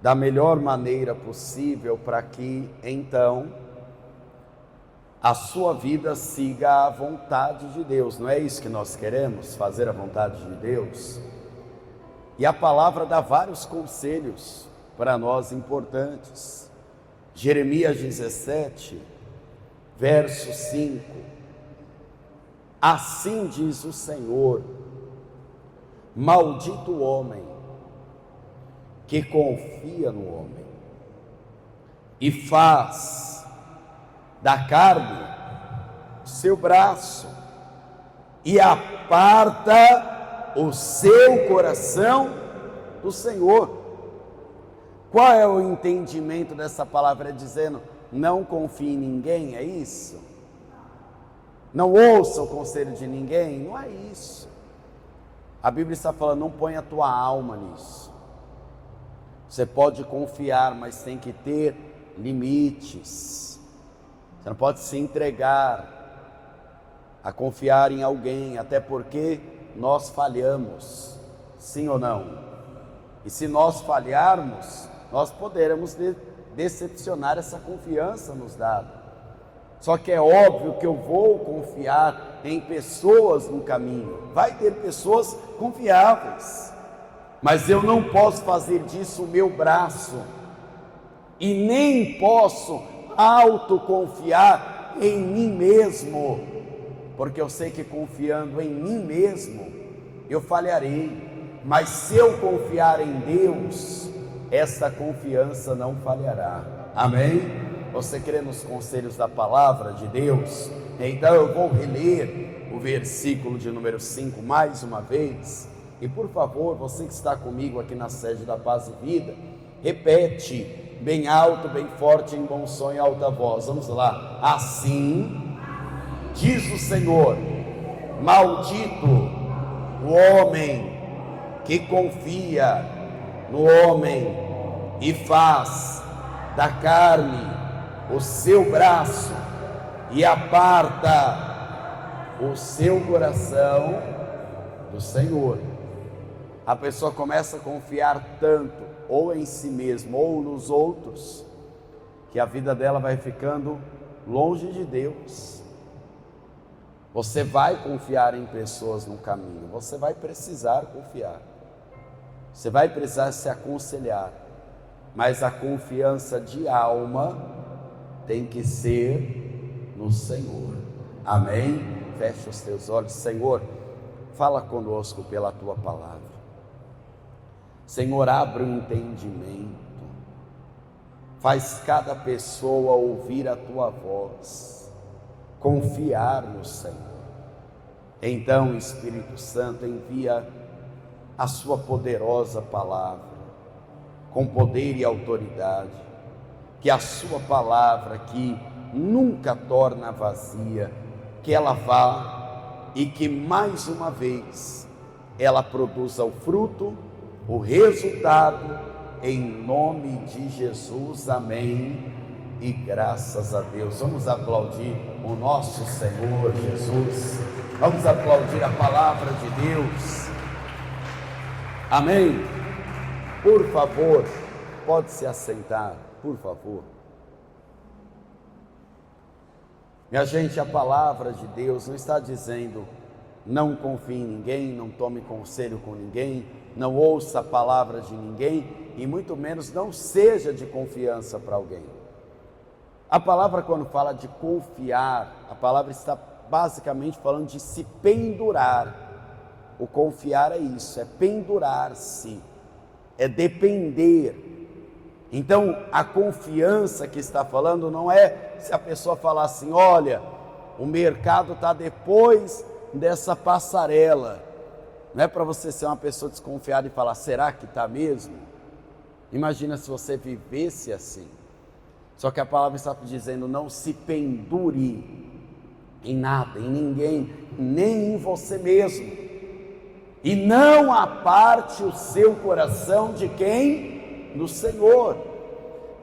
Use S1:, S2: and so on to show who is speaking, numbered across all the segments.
S1: da melhor maneira possível, para que então a sua vida siga a vontade de Deus. Não é isso que nós queremos? Fazer a vontade de Deus? E a palavra dá vários conselhos para nós importantes. Jeremias 17, verso 5. Assim diz o Senhor: maldito o homem que confia no homem e faz da carne seu braço e aparta o seu coração do Senhor. Qual é o entendimento dessa palavra? É dizendo, não confie em ninguém, é isso? Não ouça o conselho de ninguém? Não é isso. A Bíblia está falando, não ponha a tua alma nisso. Você pode confiar, mas tem que ter limites. Você não pode se entregar a confiar em alguém, até porque nós falhamos, sim ou não? E se nós falharmos, nós poderemos decepcionar essa confiança nos dada. Só que é óbvio que eu vou confiar em pessoas no caminho. Vai ter pessoas confiáveis, mas eu não posso fazer disso o meu braço, e nem posso autoconfiar em mim mesmo, porque eu sei que confiando em mim mesmo eu falharei, mas se eu confiar em Deus, essa confiança não falhará. Amém? Você crê nos conselhos da palavra de Deus? Então eu vou reler o versículo de número 5 mais uma vez. E por favor, você que está comigo aqui na sede da Paz e Vida, repete bem alto, bem forte, em bom som e alta voz. Vamos lá. Assim diz o Senhor: maldito o homem que confia no homem e faz da carne o seu braço e aparta o seu coração do Senhor. A pessoa começa a confiar tanto ou em si mesmo ou nos outros, que a vida dela vai ficando longe de Deus. Você vai confiar em pessoas no caminho, você vai precisar confiar, você vai precisar se aconselhar, mas a confiança de alma tem que ser no Senhor. Amém? Feche os teus olhos. Senhor, fala conosco pela tua palavra. Senhor, abre o entendimento, faz cada pessoa ouvir a tua voz, confiar no Senhor. Então, Espírito Santo, envia a sua poderosa palavra, com poder e autoridade, que a sua palavra, que nunca torna vazia, que ela vá e que mais uma vez ela produza o fruto, o resultado, em nome de Jesus. Amém e graças a Deus. Vamos aplaudir o nosso Senhor Jesus, vamos aplaudir a palavra de Deus. Amém. Por favor, pode se assentar, por favor. Minha gente, a palavra de Deus não está dizendo não confie em ninguém, não tome conselho com ninguém, não ouça a palavra de ninguém e muito menos não seja de confiança para alguém. A palavra, quando fala de confiar, a palavra está basicamente falando de se pendurar. O confiar é isso, é pendurar-se, é depender. Então, a confiança que está falando não é se a pessoa falar assim, olha, o mercado está depois dessa passarela. Não é para você ser uma pessoa desconfiada e falar, será que está mesmo? Imagina se você vivesse assim. Só que a palavra está dizendo, não se pendure em nada, em ninguém, nem em você mesmo. E não aparte o seu coração de quem? Do Senhor.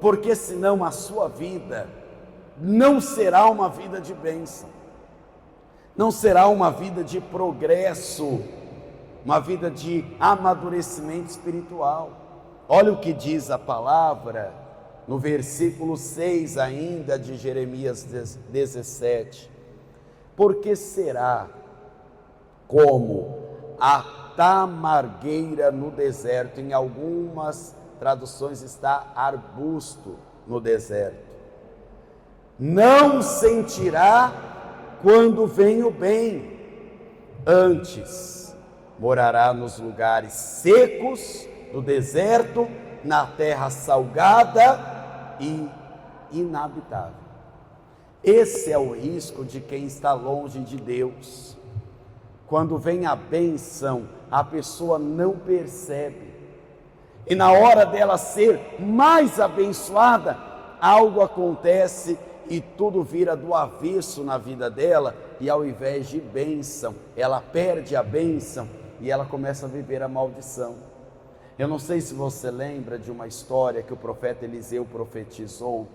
S1: Porque senão a sua vida não será uma vida de bênção. Não será uma vida de progresso, uma vida de amadurecimento espiritual. Olha o que diz a palavra no versículo 6 ainda de Jeremias 17. Porque será como a tamargueira no deserto, em algumas traduções está arbusto no deserto. Não sentirá quando vem o bem, antes morará nos lugares secos do deserto, na terra salgada e inabitável. Esse é o risco de quem está longe de Deus. Quando vem a bênção, a pessoa não percebe. E na hora dela ser mais abençoada, algo acontece e tudo vira do avesso na vida dela, e ao invés de bênção, ela perde a bênção e ela começa a viver a maldição. Eu não sei se você lembra de uma história que o profeta Eliseu profetizou,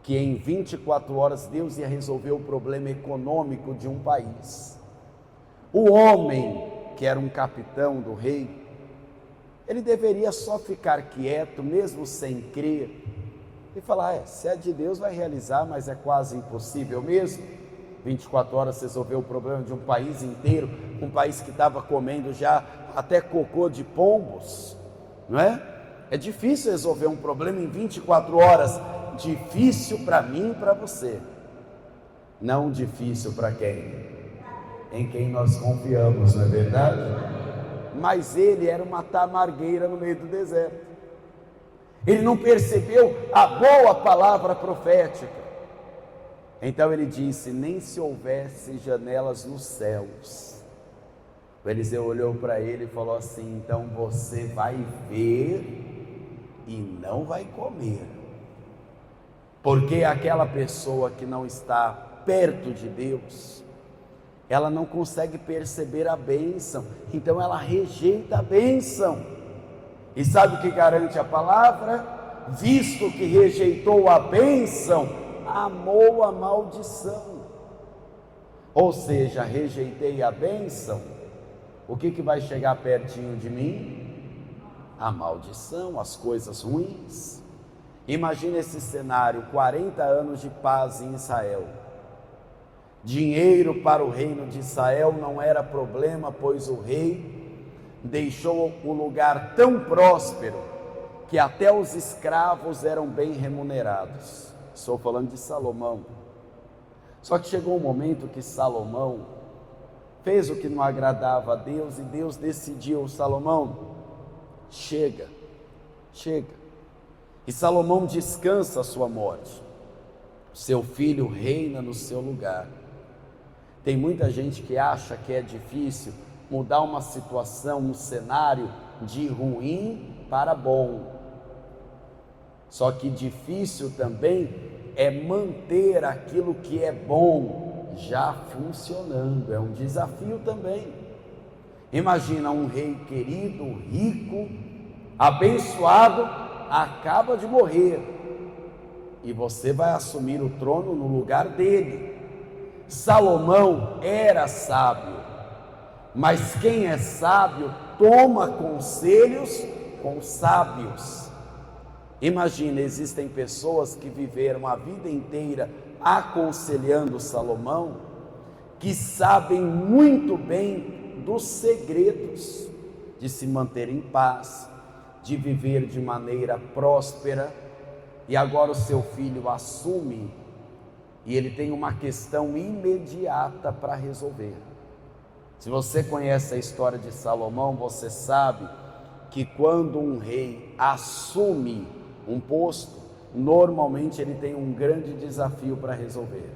S1: que em 24 horas Deus ia resolver o problema econômico de um país. O homem, que era um capitão do rei, ele deveria só ficar quieto, mesmo sem crer, e falar, se é de Deus vai realizar, mas é quase impossível mesmo. 24 horas resolver o problema de um país inteiro, um país que estava comendo já até cocô de pombos, não é? É difícil resolver um problema em 24 horas, difícil para mim e para você, não difícil para quem? Em quem nós confiamos, não é verdade? Mas ele era uma tamargueira no meio do deserto. Ele não percebeu a boa palavra profética. Então ele disse, nem se houvesse janelas nos céus. O Eliseu olhou para ele e falou assim, então você vai ver e não vai comer. Porque aquela pessoa que não está perto de Deus, ela não consegue perceber a bênção, então ela rejeita a bênção. E sabe o que garante a palavra? Visto que rejeitou a bênção, amou a maldição. Ou seja, rejeitei a bênção, o que vai chegar pertinho de mim? A maldição, as coisas ruins. Imagina esse cenário, 40 anos de paz em Israel. Dinheiro para o reino de Israel não era problema, pois o rei deixou o lugar tão próspero que até os escravos eram bem remunerados. Estou falando de Salomão. Só que chegou um momento que Salomão fez o que não agradava a Deus e Deus decidiu, Salomão, chega. E Salomão descansa a sua morte. Seu filho reina no seu lugar. Tem muita gente que acha que é difícil mudar uma situação, um cenário de ruim para bom. Só que difícil também é manter aquilo que é bom já funcionando, é um desafio também. Imagina um rei querido, rico, abençoado, acaba de morrer e você vai assumir o trono no lugar dele. Salomão era sábio, mas quem é sábio toma conselhos com sábios. Imagina, existem pessoas que viveram a vida inteira aconselhando Salomão, que sabem muito bem dos segredos de se manter em paz, de viver de maneira próspera, e agora o seu filho assume e ele tem uma questão imediata para resolver. Se você conhece a história de Salomão, você sabe que quando um rei assume um posto, normalmente ele tem um grande desafio para resolver.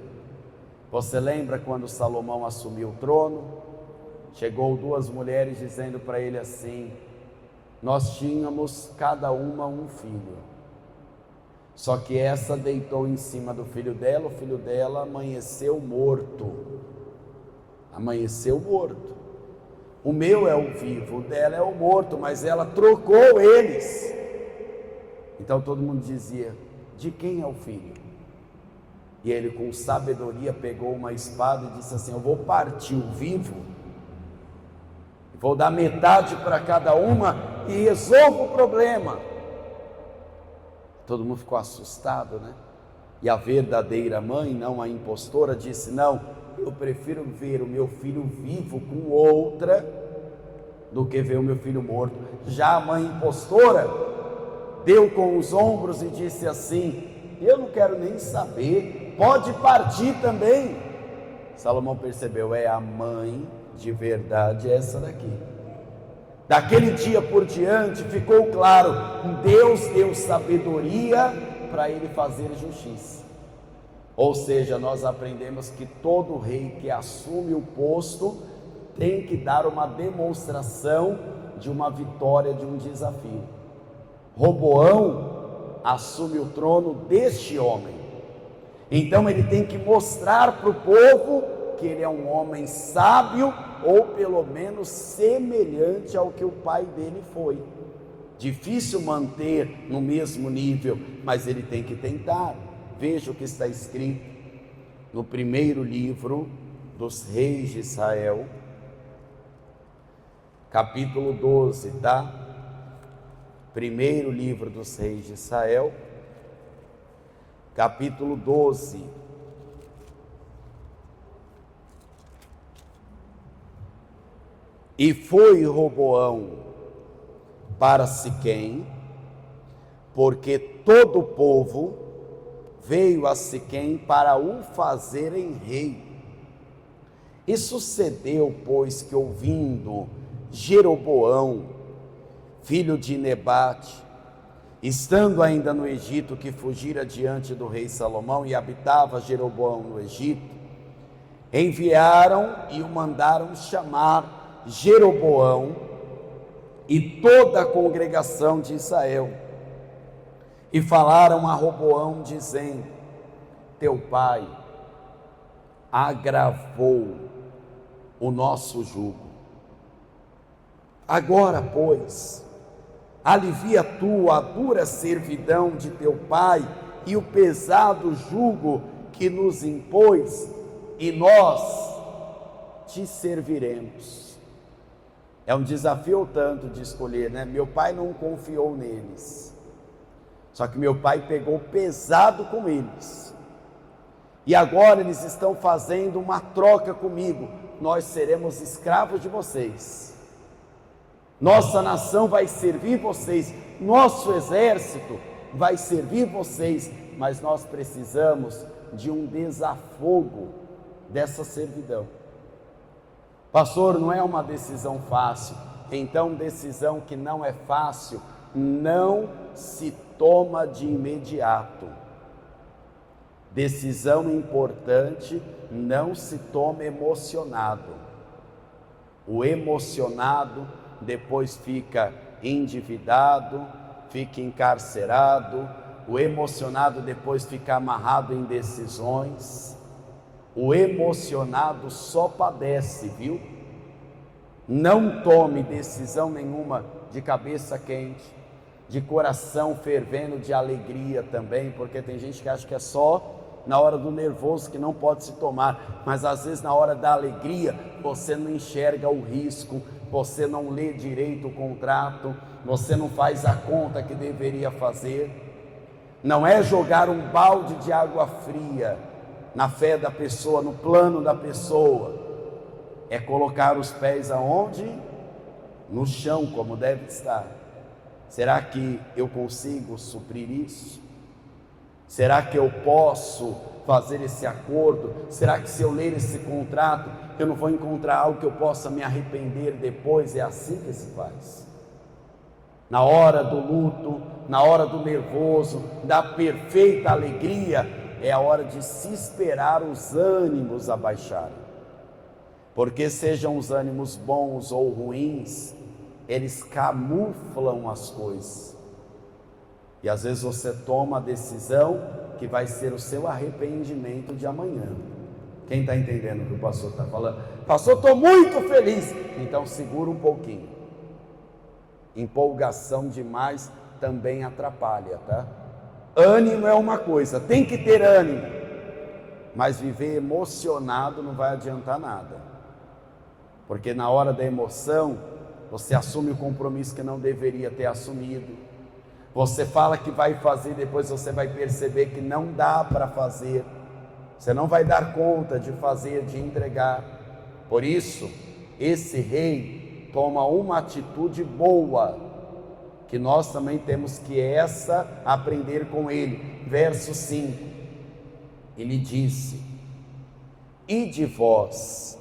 S1: Você lembra quando Salomão assumiu o trono? Chegou duas mulheres dizendo para ele assim: nós tínhamos cada uma um filho, só que essa deitou em cima do filho dela, o filho dela amanheceu morto. O meu é o vivo, o dela é o morto, mas ela trocou eles. Então todo mundo dizia: de quem é o filho? E ele, com sabedoria, pegou uma espada e disse assim: eu vou partir o vivo, vou dar metade para cada uma e resolvo o problema. Todo mundo ficou assustado, né? E a verdadeira mãe, não a impostora, disse: não, eu prefiro ver o meu filho vivo com outra do que ver o meu filho morto. Já a mãe impostora deu com os ombros e disse assim: eu não quero nem saber, pode partir também. Salomão percebeu: é a mãe de verdade essa daqui. Daquele dia por diante ficou claro, Deus deu sabedoria para ele fazer justiça. Ou seja, nós aprendemos que todo rei que assume o posto tem que dar uma demonstração de uma vitória, de um desafio. Roboão assume o trono deste homem, então ele tem que mostrar para o povo que ele é um homem sábio, ou pelo menos semelhante ao que o pai dele foi. Difícil manter no mesmo nível, mas ele tem que tentar. Veja o que está escrito no primeiro livro dos reis de Israel, capítulo 12, tá? Primeiro livro dos reis de Israel, capítulo 12. E foi Roboão para Siquém, porque todo o povo veio a Siquém para o fazerem rei. E sucedeu, pois, que ouvindo Jeroboão, filho de Nebate, estando ainda no Egito, que fugira diante do rei Salomão, e habitava Jeroboão no Egito, enviaram e o mandaram chamar Jeroboão e toda a congregação de Israel, e falaram a Roboão, dizendo: teu pai agravou o nosso jugo. Agora, pois, alivia tu a dura servidão de teu pai e o pesado jugo que nos impôs, e nós te serviremos. É um desafio tanto de escolher, né? Meu pai não confiou neles, só que meu pai pegou pesado com eles, e agora eles estão fazendo uma troca comigo: nós seremos escravos de vocês, nossa nação vai servir vocês, nosso exército vai servir vocês, mas nós precisamos de um desafogo dessa servidão. Pastor, não é uma decisão fácil. Então, decisão que não é fácil não se toma de imediato. Decisão importante não se toma emocionado. O emocionado depois fica endividado, fica encarcerado. O emocionado depois fica amarrado em decisões. O emocionado só padece, viu? Não tome decisão nenhuma de cabeça quente, de coração fervendo, de alegria também, porque tem gente que acha que é só na hora do nervoso que não pode se tomar, mas às vezes na hora da alegria você não enxerga o risco, você não lê direito o contrato, você não faz a conta que deveria fazer. Não é jogar um balde de água fria na fé da pessoa, no plano da pessoa, é colocar os pés aonde? No chão, como deve estar. Será que eu consigo suprir isso? Será que eu posso fazer esse acordo? Será que se eu ler esse contrato, eu não vou encontrar algo que eu possa me arrepender depois? É assim que se faz. Na hora do luto, na hora do nervoso, da perfeita alegria, é a hora de se esperar os ânimos abaixarem. Porque sejam os ânimos bons ou ruins, eles camuflam as coisas. E às vezes você toma a decisão que vai ser o seu arrependimento de amanhã. Quem está entendendo o que o pastor está falando? Pastor, estou muito feliz. Então segura um pouquinho. Empolgação demais também atrapalha, tá? Ânimo é uma coisa, tem que ter ânimo, mas viver emocionado não vai adiantar nada, porque na hora da emoção você assume o compromisso que não deveria ter assumido, Você fala que vai fazer, depois você vai perceber que não dá para fazer. Você não vai dar conta de fazer, de entregar. Por isso, esse rei toma uma atitude boa, que nós também temos que aprender com ele. Verso 5, ele disse: ide vós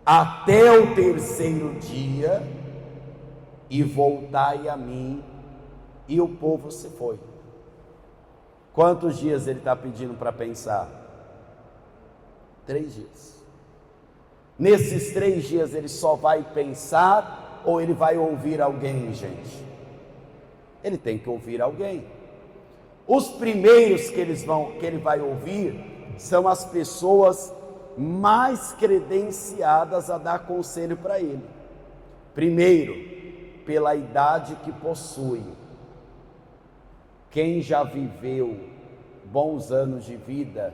S1: até o terceiro dia e voltai a mim. E o povo se foi. Quantos dias ele está pedindo para pensar? 3 dias. Nesses 3 dias ele só vai pensar ou ele vai ouvir alguém, gente? Ele tem que ouvir alguém. Os primeiros que ele vai ouvir são as pessoas mais credenciadas a dar conselho para ele. Primeiro, pela idade que possui. Quem já viveu bons anos de vida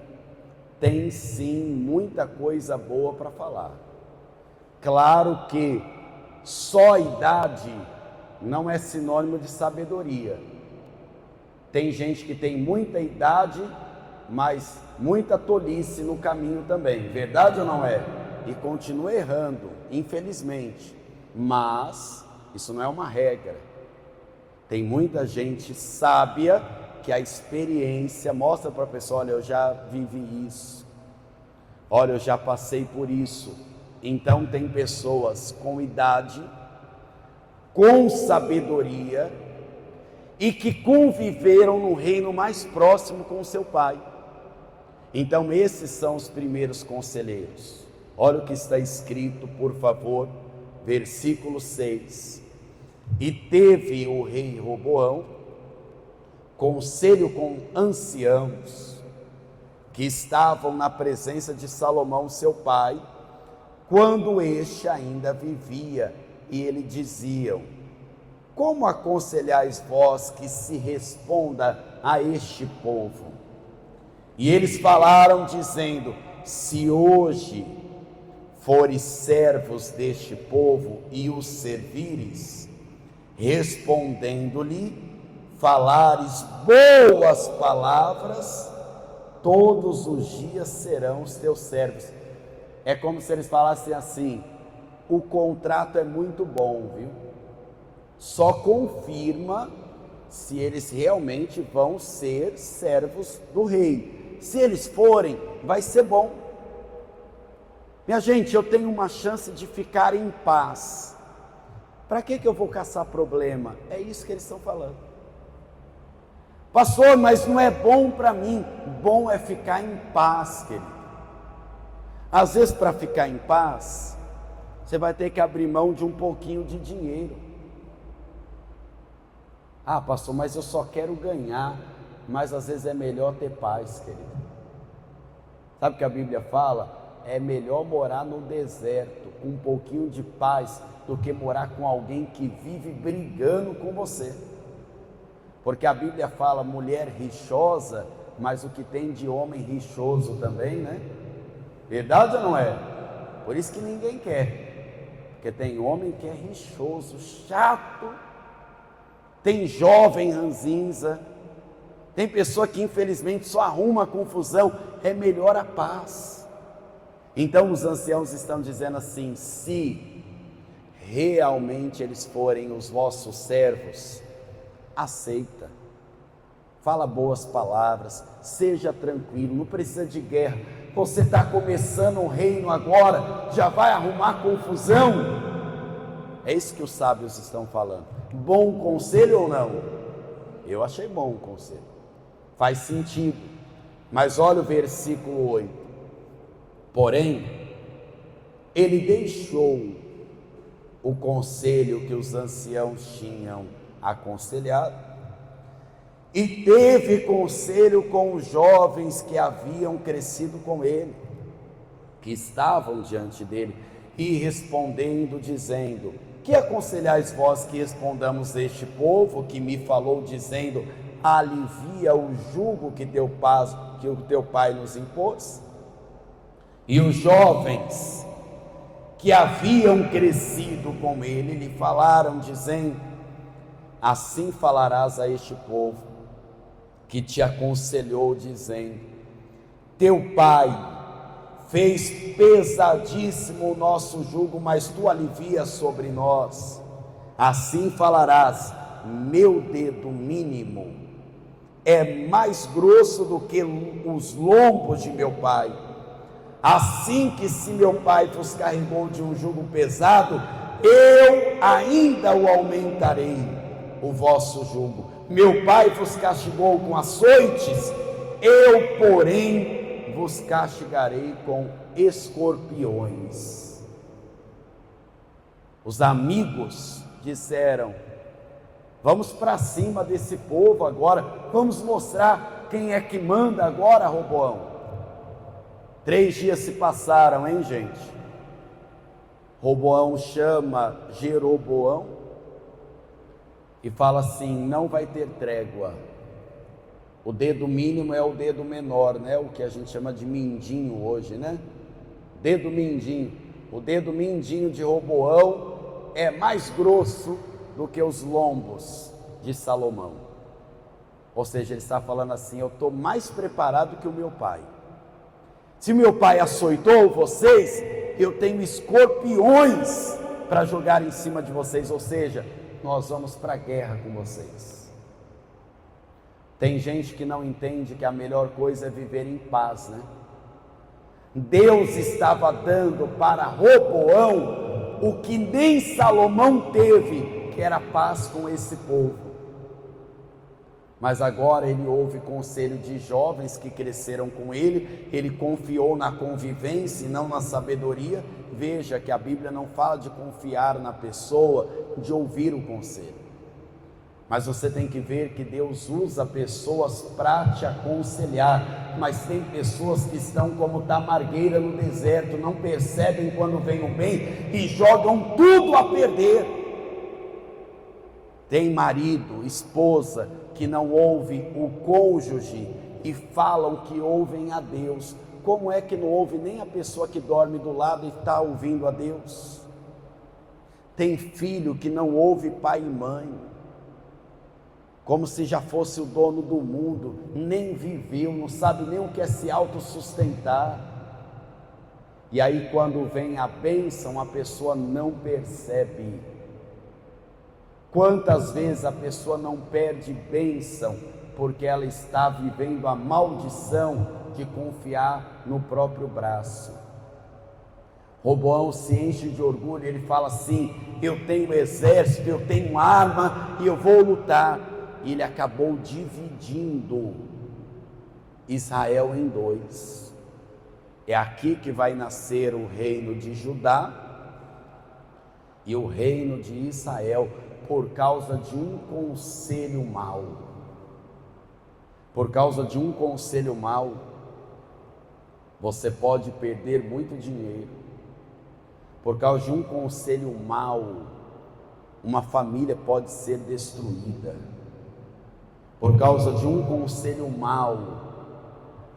S1: tem sim muita coisa boa para falar. Claro que só a idade não é sinônimo de sabedoria. Tem gente que tem muita idade, mas muita tolice no caminho também, verdade ou não é? E continua errando, infelizmente. Mas isso não é uma regra. Tem muita gente sábia que a experiência mostra para a pessoa: olha, eu já vivi isso, olha, eu já passei por isso. Então tem pessoas com idade, com sabedoria e que conviveram no reino mais próximo com o seu pai. Então esses são os primeiros conselheiros. Olha o que está escrito, por favor, versículo 6. E teve o rei Roboão conselho com anciãos que estavam na presença de Salomão, seu pai, quando este ainda vivia, e ele diziam: como aconselhais vós que se responda a este povo? E eles falaram dizendo: se hoje fores servos deste povo e os servires, respondendo-lhe, falares boas palavras, todos os dias serão os teus servos. É como se eles falassem assim: o contrato é muito bom, viu? Só confirma se eles realmente vão ser servos do rei. Se eles forem, vai ser bom. Minha gente, eu tenho uma chance de ficar em paz. Para que eu vou caçar problema? É isso que eles estão falando. Pastor, mas não é bom para mim. Bom é ficar em paz, querido. Às vezes, para ficar em paz, você vai ter que abrir mão de um pouquinho de dinheiro. Ah, pastor, mas eu só quero ganhar. Mas às vezes é melhor ter paz, querido. Sabe o que a Bíblia fala? É melhor morar no deserto com um pouquinho de paz do que morar com alguém que vive brigando com você. Porque a Bíblia fala mulher rixosa, mas o que tem de homem rixoso também, né? Verdade ou não é? Por isso que ninguém quer. Porque tem homem que é rixoso, chato. Tem jovem ranzinza. Tem pessoa que infelizmente só arruma confusão. É melhor a paz. Então os anciãos estão dizendo assim: se realmente eles forem os vossos servos, aceita, fala boas palavras, seja tranquilo, não precisa de guerra. Você está começando um reino agora, já vai arrumar confusão? É isso que os sábios estão falando. Bom conselho ou não? Eu achei bom o conselho, faz sentido. Mas olha o versículo 8. Porém, ele deixou o conselho que os anciãos tinham aconselhado e teve conselho com os jovens que haviam crescido com ele, que estavam diante dele, e respondendo, dizendo: que aconselhais vós que respondamos a este povo que me falou, dizendo: alivia o jugo que o teu pai nos impôs? E os jovens que haviam crescido com ele lhe falaram, dizendo: assim falarás a este povo que te aconselhou, dizendo: teu pai fez pesadíssimo o nosso jugo, mas tu alivias sobre nós. Assim falarás: meu dedo mínimo é mais grosso do que os lombos de meu pai. Assim que se meu pai vos carregou de um jugo pesado, eu ainda o aumentarei, o vosso jugo. Meu pai vos castigou com açoites, eu, porém, vos castigarei com escorpiões. Os amigos disseram: vamos para cima desse povo agora, vamos mostrar quem é que manda agora, Roboão. 3 dias se passaram, hein, gente? Roboão chama Jeroboão e fala assim: não vai ter trégua. O dedo mínimo é o dedo menor, né? O que a gente chama de mindinho hoje, né? Dedo mindinho. O dedo mindinho de Roboão é mais grosso do que os lombos de Salomão. Ou seja, ele está falando assim: eu estou mais preparado que o meu pai. Se meu pai açoitou vocês, eu tenho escorpiões para jogar em cima de vocês. Ou seja, nós vamos para a guerra com vocês. Tem gente que não entende que a melhor coisa é viver em paz, né? Deus estava dando para Roboão o que nem Salomão teve, que era paz com esse povo. Mas agora ele ouve conselho de jovens que cresceram com ele, ele confiou na convivência e não na sabedoria. Veja que a Bíblia não fala de confiar na pessoa, de ouvir o conselho. Mas você tem que ver que Deus usa pessoas para te aconselhar. Mas tem pessoas que estão como tamargueira no deserto, não percebem quando vem o bem e jogam tudo a perder. Tem marido, esposa, que não ouve o cônjuge e falam que ouvem a Deus. Como é que não ouve nem a pessoa que dorme do lado e está ouvindo a Deus? Tem filho que não ouve pai e mãe, como se já fosse o dono do mundo, nem viveu, não sabe nem o que é se autossustentar. E aí quando vem a bênção, a pessoa não percebe. Quantas vezes a pessoa não perde bênção porque ela está vivendo a maldição de confiar no próprio braço. Roboão se enche de orgulho, ele fala assim: eu tenho exército, eu tenho arma e eu vou lutar. E ele acabou dividindo Israel em 2. É aqui que vai nascer o reino de Judá e o reino de Israel, por causa de um conselho mau. Por causa de um conselho mau, você pode perder muito dinheiro. Por causa de um conselho mau, uma família pode ser destruída. Por causa de um conselho mau,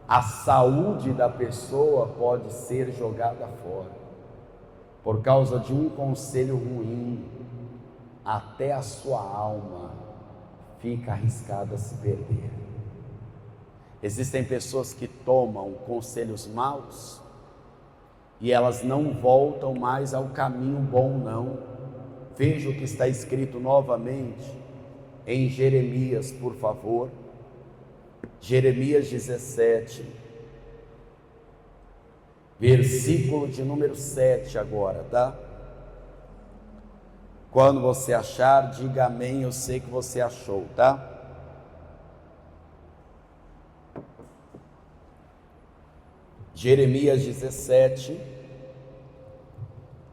S1: a saúde da pessoa pode ser jogada fora. Por causa de um conselho ruim, até a sua alma fica arriscada a se perder. Existem pessoas que tomam conselhos maus e elas não voltam mais ao caminho bom, não. Veja o que está escrito novamente em Jeremias, por favor. Jeremias 17, versículo de número 7 agora, tá? Quando você achar, diga amém, eu sei que você achou, tá? Jeremias 17,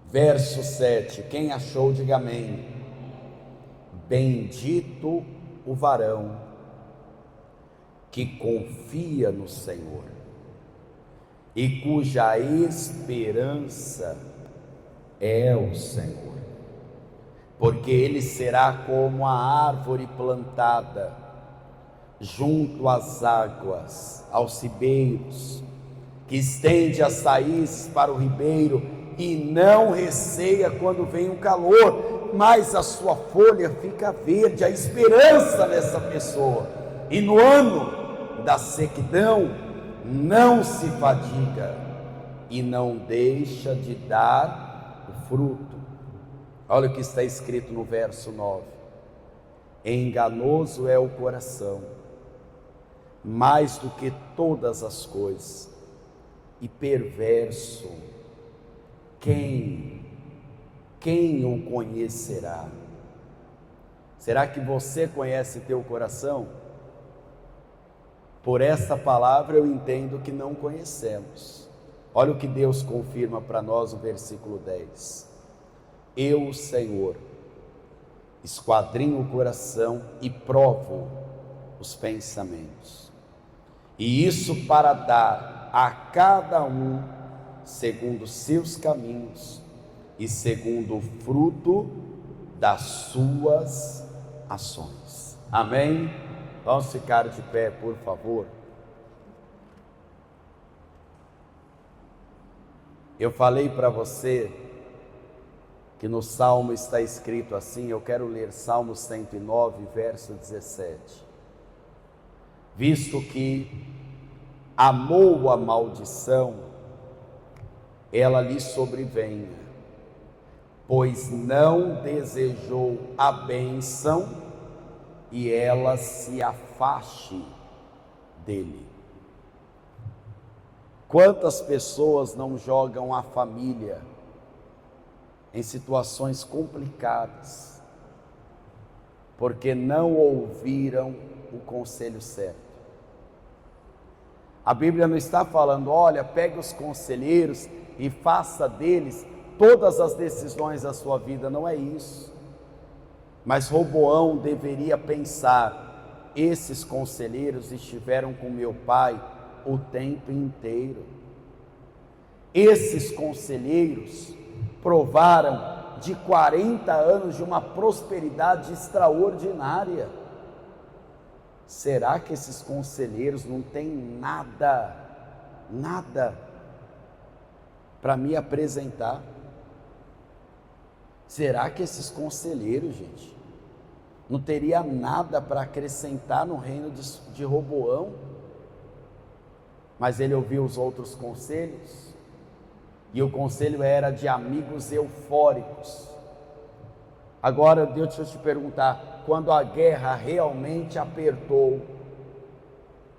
S1: verso 7, quem achou, diga amém. Bendito o varão que confia no Senhor e cuja esperança é o Senhor. Porque ele será como a árvore plantada junto às águas, aos ribeiros, que estende as raízes para o ribeiro e não receia quando vem o calor, mais a sua folha fica verde, a esperança nessa pessoa. E no ano da sequidão, não se fadiga e não deixa de dar o fruto. Olha o que está escrito no verso 9: enganoso é o coração, mais do que todas as coisas, e perverso, quem o conhecerá? Será que você conhece teu coração? Por essa palavra eu entendo que não conhecemos. Olha o que Deus confirma para nós no versículo 10: eu, Senhor, esquadrinho o coração e provo os pensamentos, e isso para dar a cada um segundo seus caminhos e segundo o fruto das suas ações. Amém? Vamos ficar de pé, por favor. Eu falei para você que no Salmo está escrito assim, eu quero ler Salmo 109, verso 17. Visto que amou a maldição, ela lhe sobrevenha, pois não desejou a bênção, e ela se afaste dele. Quantas pessoas não jogam a família em situações complicadas, porque não ouviram o conselho certo? A Bíblia não está falando, olha, pegue os conselheiros e faça deles todas as decisões da sua vida, não é isso. Mas Roboão deveria pensar, esses conselheiros estiveram com meu pai o tempo inteiro. Esses conselheiros provaram de 40 anos de uma prosperidade extraordinária. Será que esses conselheiros não têm nada para me apresentar? Será que esses conselheiros, gente, não teria nada para acrescentar no reino de Roboão? Mas ele ouviu os outros conselhos, e o conselho era de amigos eufóricos. Agora, deixa eu te perguntar, quando a guerra realmente apertou,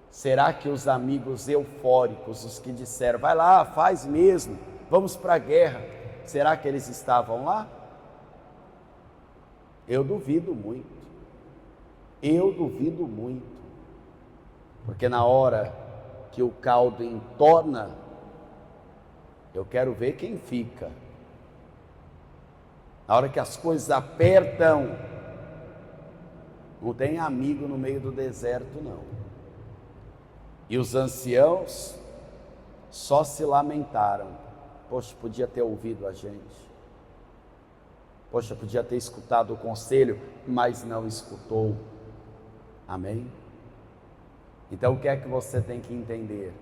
S1: será que os amigos eufóricos, os que disseram, vai lá, faz mesmo, vamos para a guerra, será que eles estavam lá? Eu duvido muito, porque na hora que o caldo entorna, eu quero ver quem fica. Na hora que as coisas apertam, não tem amigo no meio do deserto, não. E os anciãos só se lamentaram. Poxa, podia ter ouvido a gente. Poxa, podia ter escutado o conselho, mas não escutou. Amém? Então o que é que você tem que entender?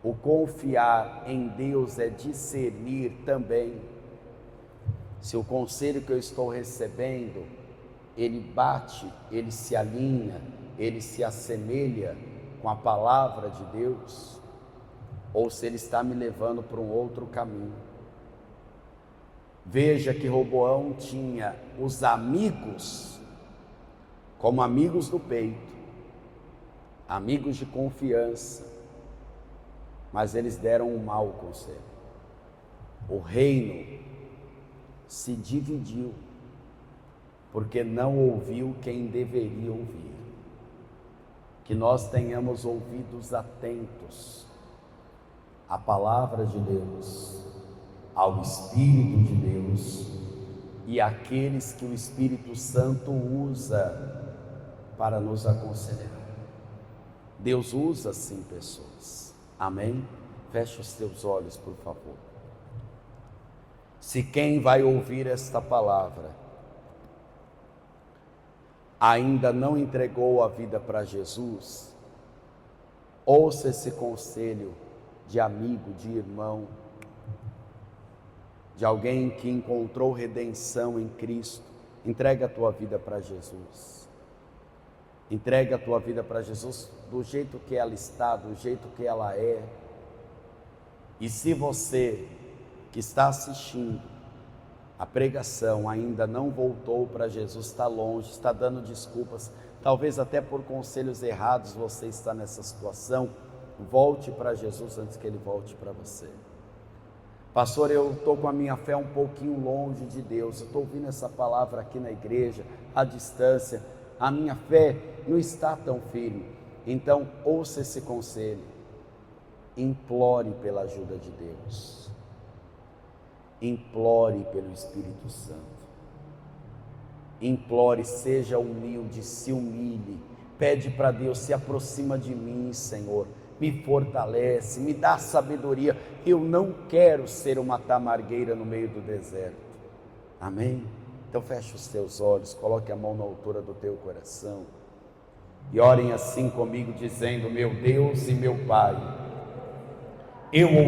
S1: O confiar em Deus é discernir também se o conselho que eu estou recebendo, ele bate, ele se alinha, ele se assemelha com a palavra de Deus, ou se ele está me levando para um outro caminho. Veja que Roboão tinha os amigos como amigos do peito, amigos de confiança, mas eles deram um mau conselho. O reino se dividiu, porque não ouviu quem deveria ouvir. Que nós tenhamos ouvidos atentos à palavra de Deus, ao Espírito de Deus e àqueles que o Espírito Santo usa para nos aconselhar. Deus usa sim pessoas. Amém? Feche os teus olhos, por favor. Se quem vai ouvir esta palavra ainda não entregou a vida para Jesus, ouça esse conselho de amigo, de irmão. de alguém que encontrou redenção em Cristo, entrega a tua vida para Jesus. Entrega a tua vida para Jesus do jeito que ela está, do jeito que ela é. E se você que está assistindo a pregação ainda não voltou para Jesus, está longe, está dando desculpas, talvez até por conselhos errados você está nessa situação, volte para Jesus antes que Ele volte para você. Pastor, eu estou com a minha fé um pouquinho longe de Deus, eu estou ouvindo essa palavra aqui na igreja, à distância, a minha fé não está tão firme. Então, ouça esse conselho, implore pela ajuda de Deus, implore pelo Espírito Santo, implore, seja humilde, se humilhe, pede para Deus, se aproxima de mim, Senhor, me fortalece, me dá sabedoria, eu não quero ser uma tamargueira no meio do deserto, amém? Então feche os teus olhos, coloque a mão na altura do teu coração, e orem assim comigo, dizendo: meu Deus e meu Pai, eu